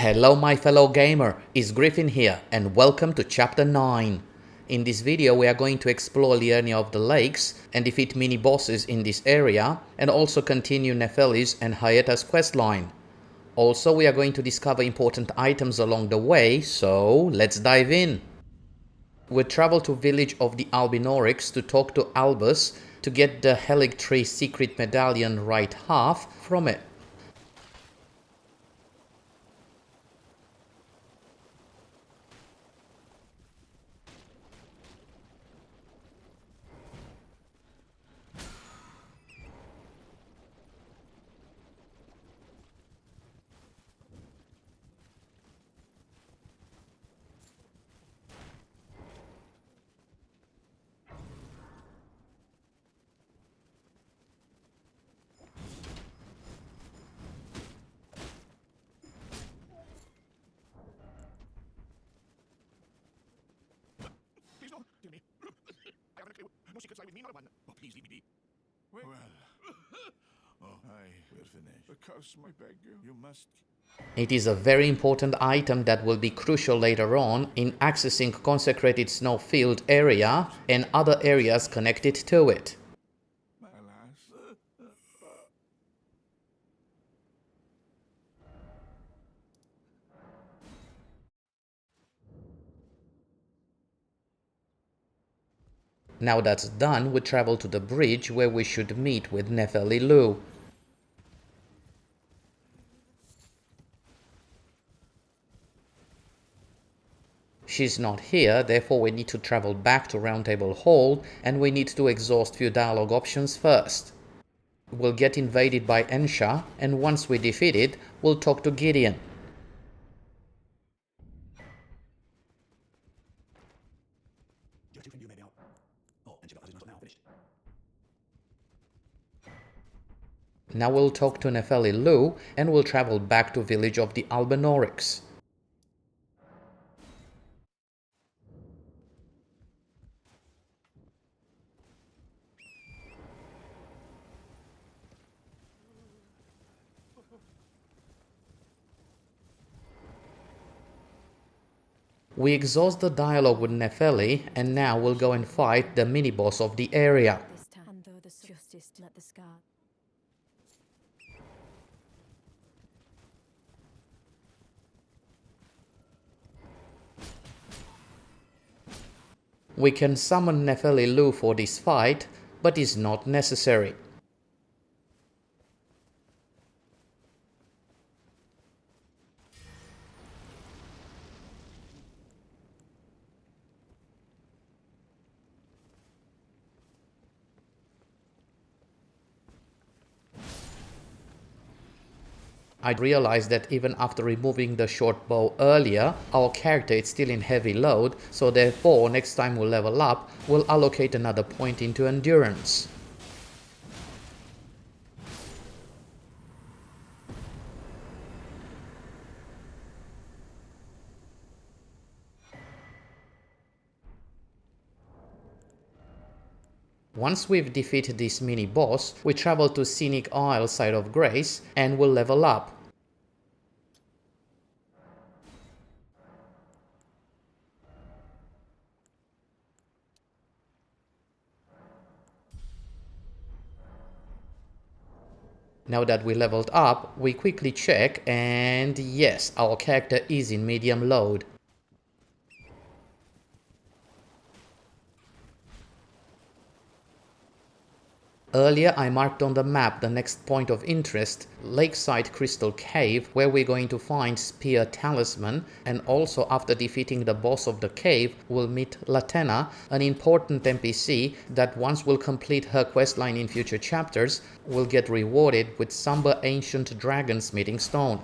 Hello my fellow gamer, it's Griffin here and welcome to chapter 9. In this video we are going to explore Liurnia of the Lakes and defeat mini bosses in this area and also continue Nepheli's and Hyetta's questline. Also we are going to discover important items along the way, so let's dive in. We'll travel to village of the Albinorix to talk to Albus to get the Helic Tree secret medallion right half from it. No secrets lie with me, not one. Oh, please leave me be. Well, I will finish. The coast, I beg you. You must. It is a very important item that will be crucial later on in accessing consecrated snowfield area and other areas connected to it. Alas. Now that's done, we travel to the bridge where we should meet with Nepheli. She's not here, therefore we need to travel back to Round Table Hall and we need to exhaust few dialogue options first. We'll get invaded by Ensha and once we defeat it, we'll talk to Gideon. Do you have two from you, maybe out? Oh, and she got others now finished. Now we'll talk to Nepheli and we'll travel back to village of the Albinorix. We exhaust the dialogue with Nepheli and now we'll go and fight the mini-boss of the area. This time, and though the justice let the scar. We can summon Nepheli for this fight, but is not necessary. I realized that even after removing the short bow earlier, our character is still in heavy load, so therefore next time we level up, we'll allocate another point into endurance. Once we've defeated this mini-boss, we travel to Scenic Isle Side of Grace and we'll level up. Now that we leveled up, we quickly check and yes, our character is in medium load. Earlier I marked on the map the next point of interest, Lakeside Crystal Cave, where we're going to find Spear Talisman, and also after defeating the boss of the cave, we'll meet Latena, an important NPC that once we'll complete her questline in future chapters, will get rewarded with Somber Ancient Dragon Smithing Stone.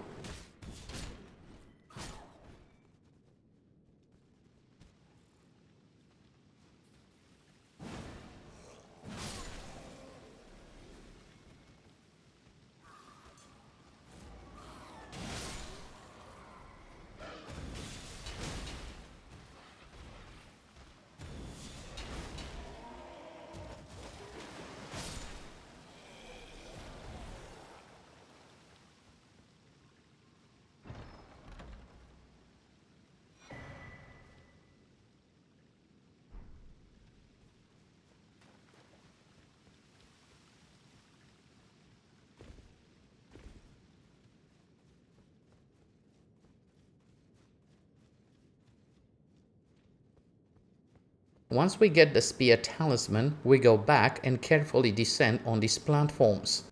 Once we get the spear talisman, we go back and carefully descend on these platforms.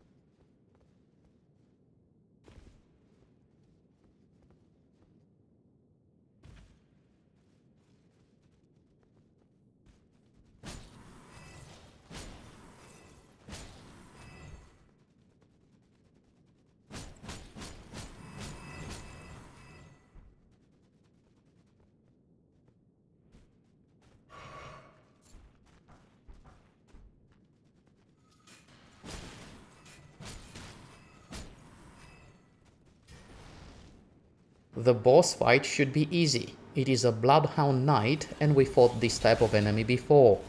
The boss fight should be easy. It is a Bloodhound Knight and we fought this type of enemy before.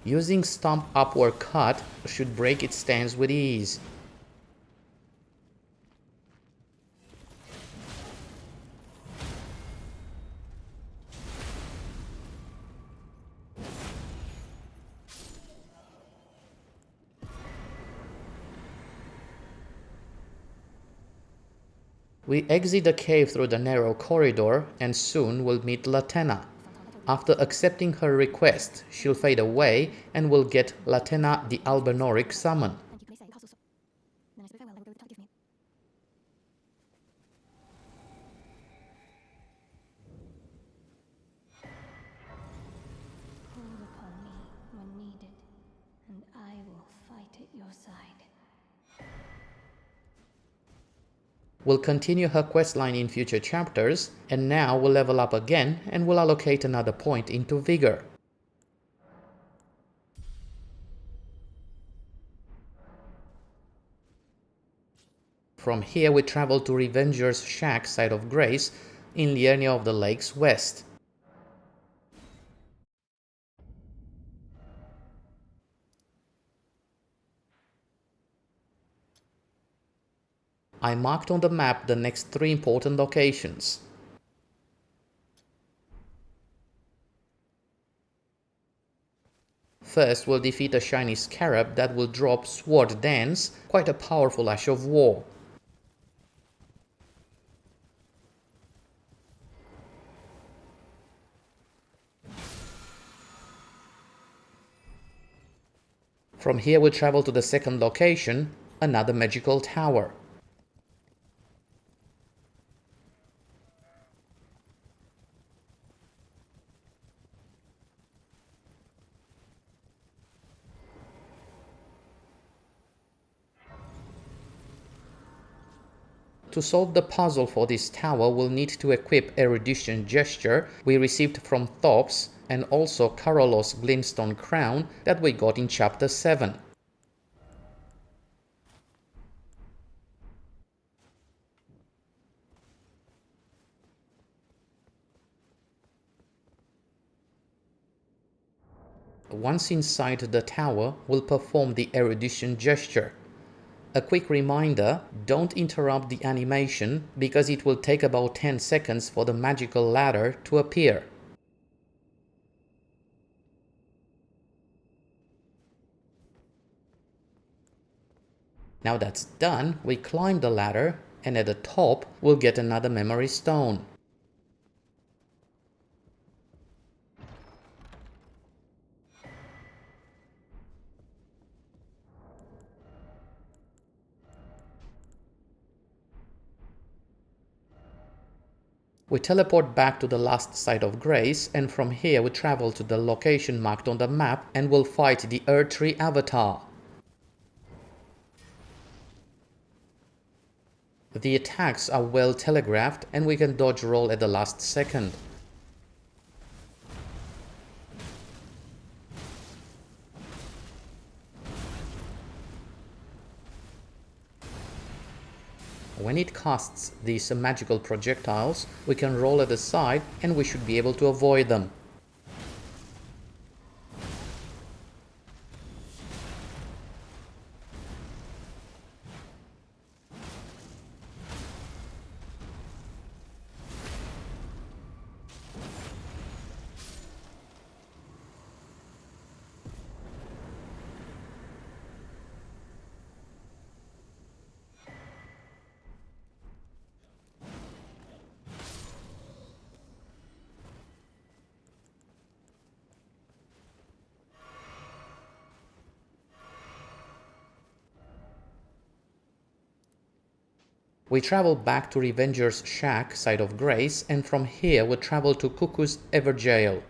Using Stomp Upward Cut should break its stance with ease. We exit the cave through the narrow corridor and soon we'll meet Latenna. After accepting her request, she'll fade away and we'll get Latenna the Albernoric summon. Call upon me when needed, and I will fight at your side. We'll continue her questline in future chapters, and now we'll level up again and we'll allocate another point into Vigor. From here we travel to Revenger's Shack side of Grace in Liurnia of the Lakes West. I marked on the map the next 3 important locations. First, we'll defeat a shiny scarab that will drop Sword Dance, quite a powerful Ash of War. From here we travel to the second location, another magical tower. To solve the puzzle for this tower, we'll need to equip Erudition Gesture we received from Thops and also Karolos Glintstone Crown that we got in Chapter 7. Once inside the tower, we'll perform the Erudition Gesture. A quick reminder, don't interrupt the animation because it will take about 10 seconds for the magical ladder to appear. Now that's done, we climb the ladder and at the top we'll get another memory stone. We teleport back to the last site of Grace and from here we travel to the location marked on the map and will fight the Erdtree Avatar. The attacks are well telegraphed and we can dodge roll at the last second. When it casts these magical projectiles, we can roll at the side and we should be able to avoid them. We travel back to Revenger's Shack, Site of Grace, and from here we travel to Cuckoo's Everjail.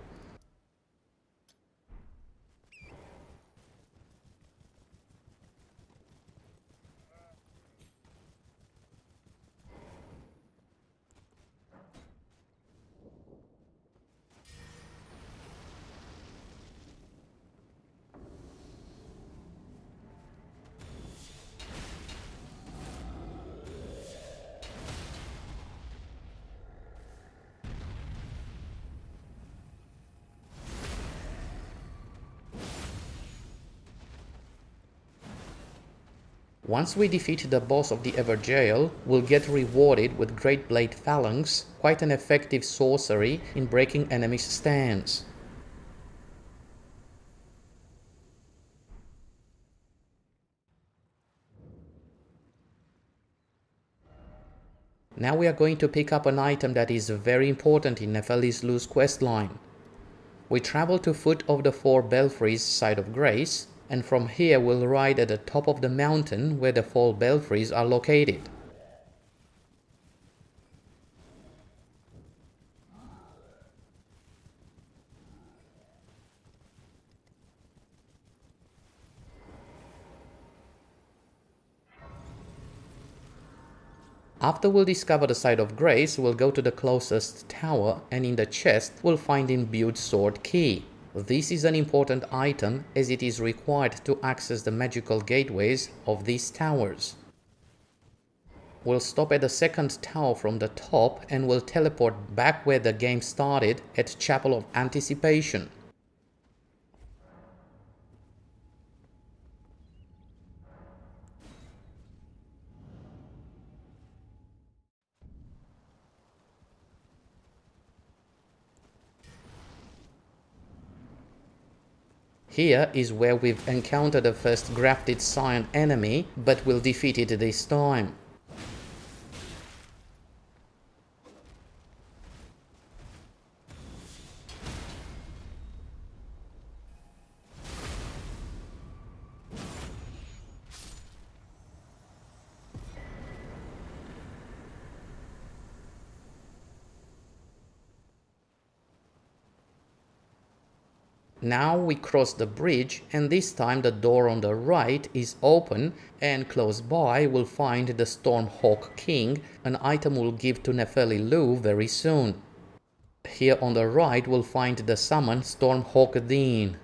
Once we defeat the boss of the Everjail, we'll get rewarded with Great Blade Phalanx, quite an effective sorcery in breaking enemies' stands. Now we are going to pick up an item that is very important in Nepheli's loose questline. We travel to foot of the 4 belfries Site of Grace, and from here we'll ride at the top of the mountain where the 4 belfries are located. After we'll discover the Site of Grace, we'll go to the closest tower, and in the chest we'll find imbued sword key. This is an important item as it is required to access the magical gateways of these towers. We'll stop at the second tower from the top and we'll teleport back where the game started at Chapel of Anticipation. Here is where we've encountered the first grafted Scion enemy, but we'll defeat it this time. Now we cross the bridge, and this time the door on the right is open, and close by we'll find the Stormhawk King, an item we'll give to Nepheli Lu very soon. Here on the right we'll find the summon Stormhawk Dean.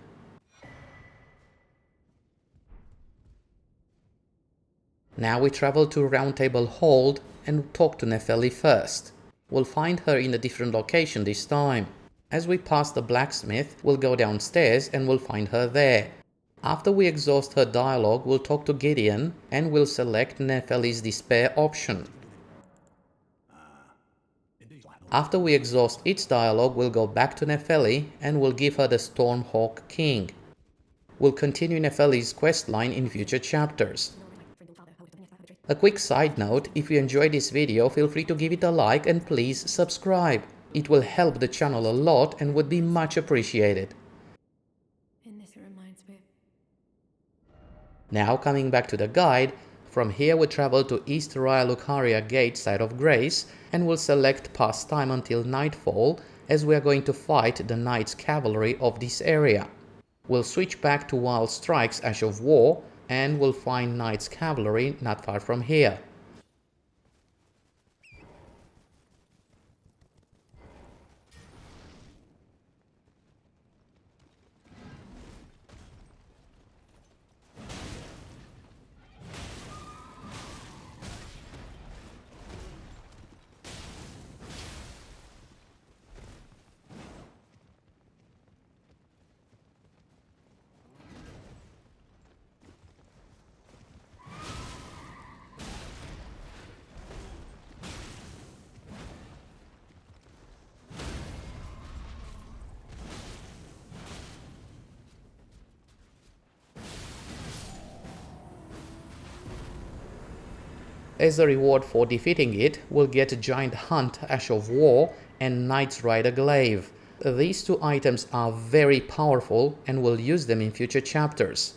Now we travel to Roundtable Hold and talk to Nepheli first. We'll find her in a different location this time. As we pass the blacksmith, we'll go downstairs and we'll find her there. After we exhaust her dialogue, we'll talk to Gideon and we'll select Nepheli's despair option. After we exhaust its dialogue, we'll go back to Nepheli and we'll give her the Stormhawk King. We'll continue Nepheli's questline in future chapters. A quick side note, if you enjoyed this video, feel free to give it a like and please subscribe. It will help the channel a lot and would be much appreciated. And this reminds me. Now coming back to the guide, from here we travel to East Raya Lucaria Gate Site of Grace and we'll select pass time until nightfall as we are going to fight the Knights Cavalry of this area. We'll switch back to Wild Strike's Ash of War and we'll find Knights Cavalry not far from here. As a reward for defeating it, we'll get Giant Hunt Ash of War and Knight's Rider Glaive. These two items are very powerful and we'll use them in future chapters.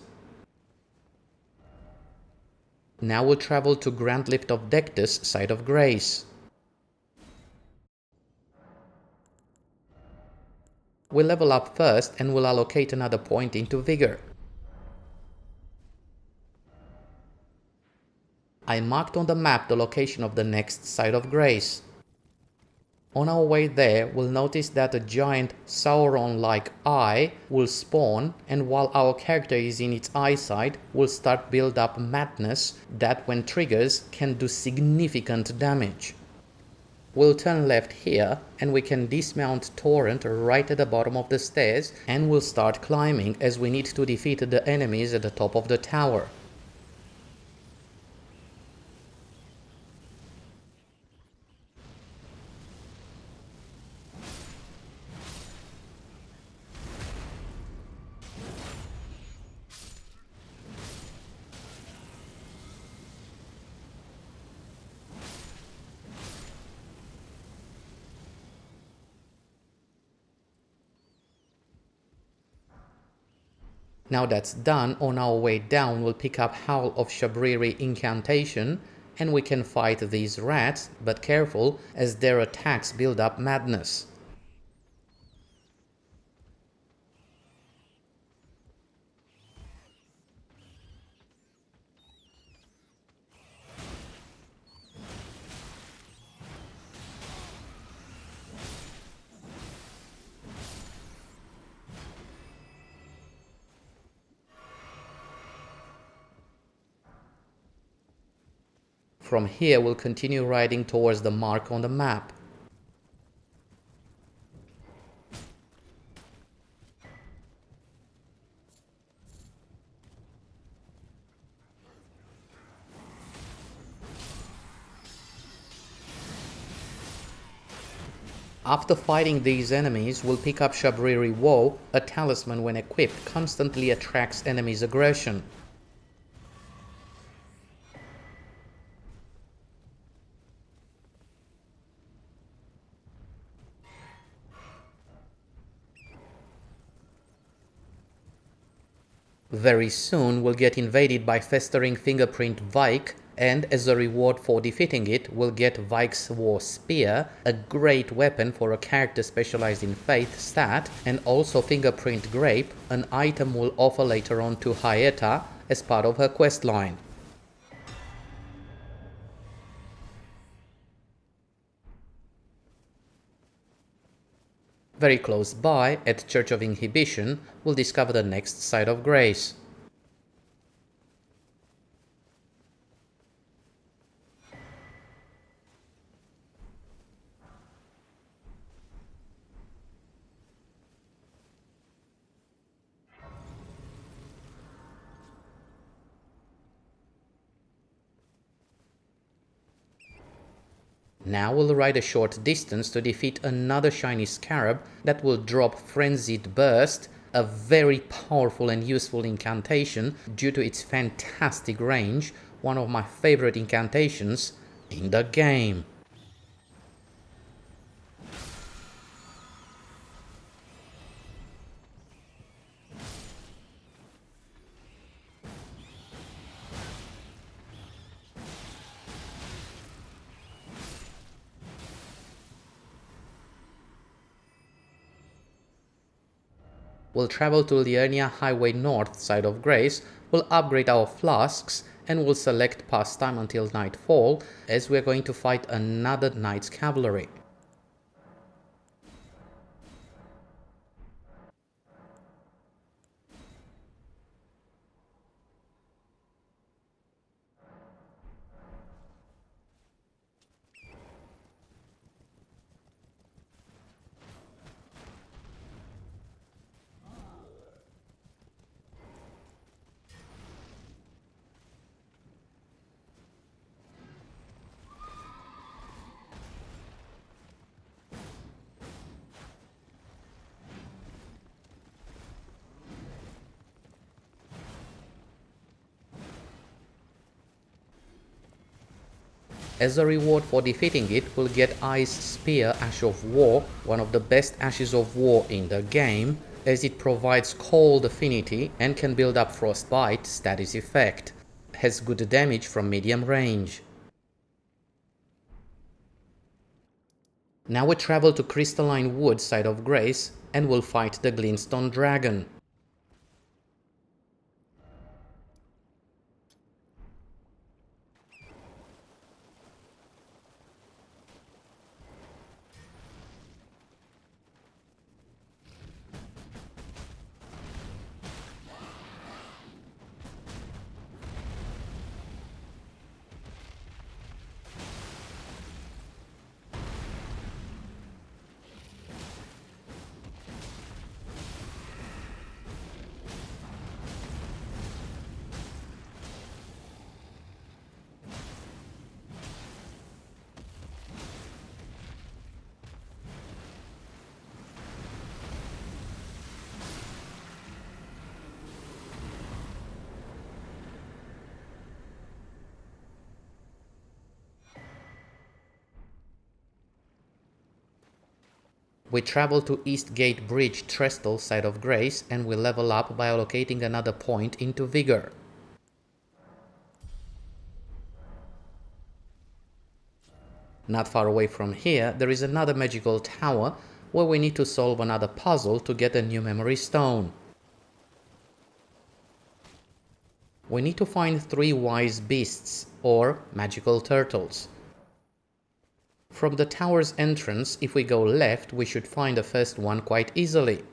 Now we'll travel to Grand Lift of Dectus, Site of Grace. We'll level up first and we'll allocate another point into Vigor. I marked on the map the location of the next Site of Grace. On our way there, we'll notice that a giant Sauron-like eye will spawn, and while our character is in its eyesight, we'll start build up madness that, when triggers, can do significant damage. We'll turn left here, and we can dismount Torrent right at the bottom of the stairs, and we'll start climbing as we need to defeat the enemies at the top of the tower. Now that's done, on our way down we'll pick up Howl of Shabriri incantation, and we can fight these rats, but careful as their attacks build up madness. From here we'll continue riding towards the mark on the map. After fighting these enemies, we'll pick up Shabriri Woe, a talisman when equipped constantly attracts enemies' aggression. Very soon we'll get invaded by festering fingerprint Vike, and as a reward for defeating it, we'll get Vike's War Spear, a great weapon for a character specialized in Faith stat, and also Fingerprint Grape, an item we'll offer later on to Hyetta as part of her questline. Very close by, at Church of Inhibition, we'll discover the next Site of Grace. Now we'll ride a short distance to defeat another shiny scarab that will drop Frenzied Burst, a very powerful and useful incantation due to its fantastic range, one of my favorite incantations in the game. We'll travel to Liurnia Highway North, Site of Grace, we'll upgrade our flasks, and we'll select pastime until nightfall, as we're going to fight another Knight's Cavalry. As a reward for defeating it, we'll get Ice Spear Ash of War, one of the best Ashes of War in the game, as it provides cold affinity and can build up Frostbite status effect. has good damage from medium range. Now we travel to Crystalline Wood side of Grace and will fight the Glintstone Dragon. We travel to East Gate Bridge Trestle side of Grace and we level up by allocating another point into Vigor. Not far away from here, there is another magical tower where we need to solve another puzzle to get a new memory stone. We need to find 3 wise beasts, or magical turtles. From the tower's entrance, if we go left, we should find the first one quite easily.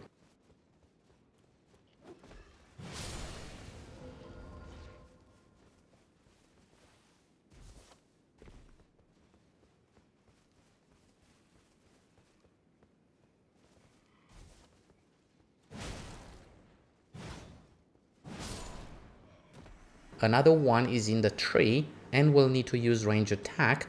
Another one is in the tree and we'll need to use range attack.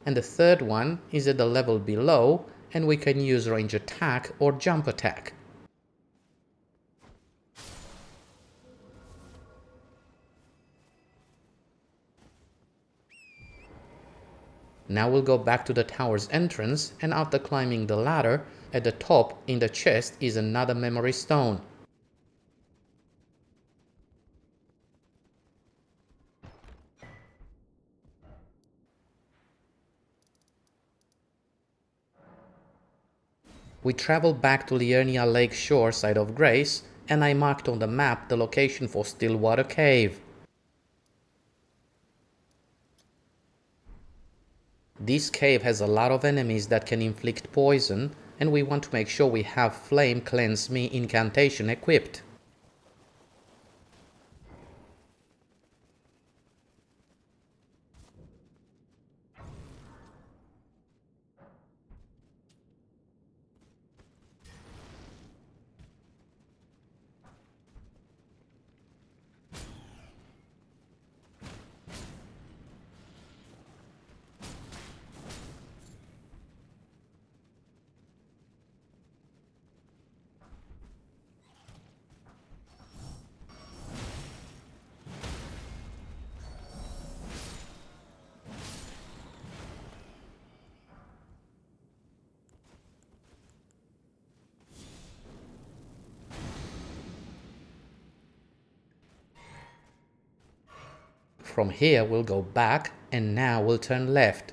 And the third one is at the level below and we can use range attack or jump attack. Now we'll go back to the tower's entrance and after climbing the ladder, at the top in the chest is another memory stone. We travel back to Liurnia Lake Shore side of Grace and I marked on the map the location for Stillwater Cave. This cave has a lot of enemies that can inflict poison and we want to make sure we have Flame Cleanse Me incantation equipped. From here we'll go back and now we'll turn left.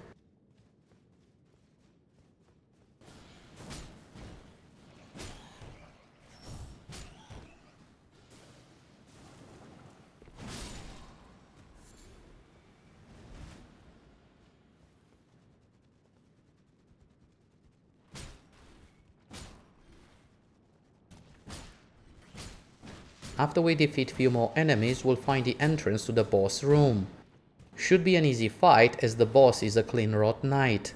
After we defeat few more enemies, we'll find the entrance to the boss room. Should be an easy fight as the boss is a clean rot knight.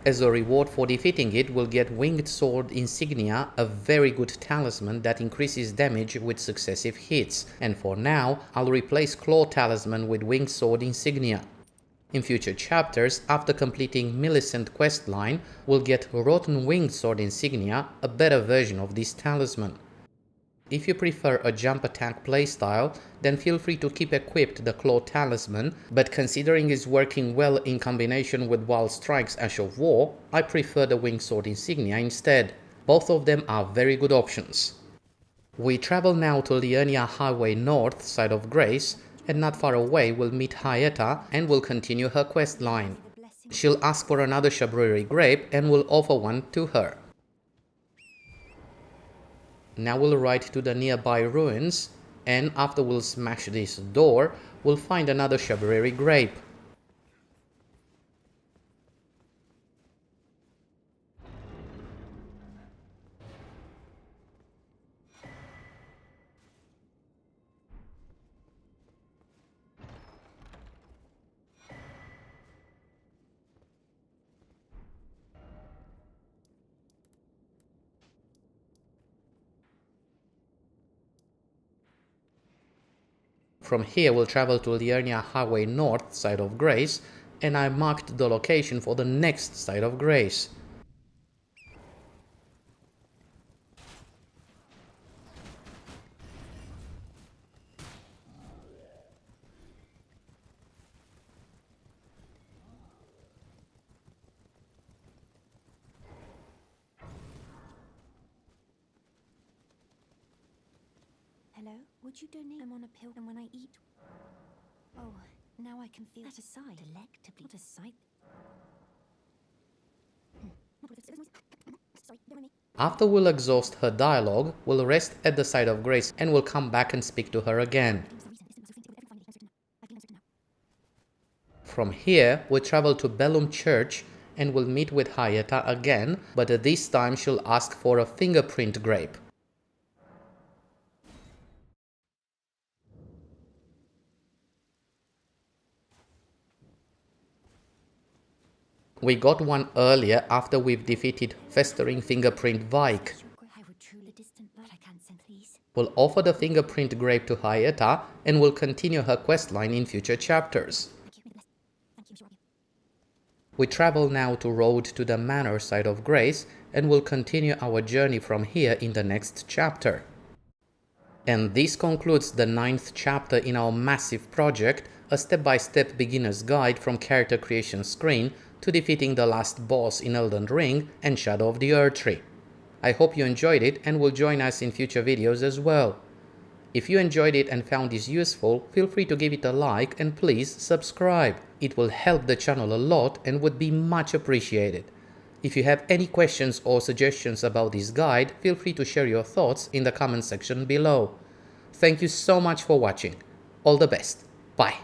As a reward for defeating it, we'll get Winged Sword Insignia, a very good talisman that increases damage with successive hits, and for now, I'll replace Claw Talisman with Winged Sword Insignia. In future chapters, after completing Millicent questline, we'll get Rotten Winged Sword Insignia, a better version of this talisman. If you prefer a jump attack playstyle, then feel free to keep equipped the Claw Talisman, but considering it's working well in combination with Wild Strike's Ash of War, I prefer the Winged Sword Insignia instead. Both of them are very good options. We travel now to Liurnia Highway North, side of Grace, and not far away we'll meet Hyetta and will continue her quest line. She'll ask for another Shabriri grape and we'll offer one to her. Now we'll ride to the nearby ruins, and after we'll smash this door, we'll find another Shabriri grape. From here we'll travel to Liurnia Highway North, side of Grace, and I marked the location for the next side of Grace. Hello? Would you donate? I'm on a pill, and when I eat... Oh, now I can feel that aside. Delectably. What a sight. After we'll exhaust her dialogue, we'll rest at the side of Grace and we'll come back and speak to her again. From here, we'll travel to Bellum Church and we'll meet with Hyetta again, but this time she'll ask for a fingerprint grape. We got one earlier after we've defeated Festering Fingerprint Vike. We'll offer the fingerprint grape to Hyetta and we'll continue her questline in future chapters. We travel now to Road to the Manor side of Grace and we'll continue our journey from here in the next chapter. And this concludes the 9th chapter in our massive project, a step-by-step beginner's guide from character creation screen to defeating the last boss in Elden Ring and Shadow of the Erdtree. I hope you enjoyed it and will join us in future videos as well. If you enjoyed it and found this useful, feel free to give it a like and please subscribe. It will help the channel a lot and would be much appreciated. If you have any questions or suggestions about this guide, feel free to share your thoughts in the comment section below. Thank you so much for watching. All the best. Bye.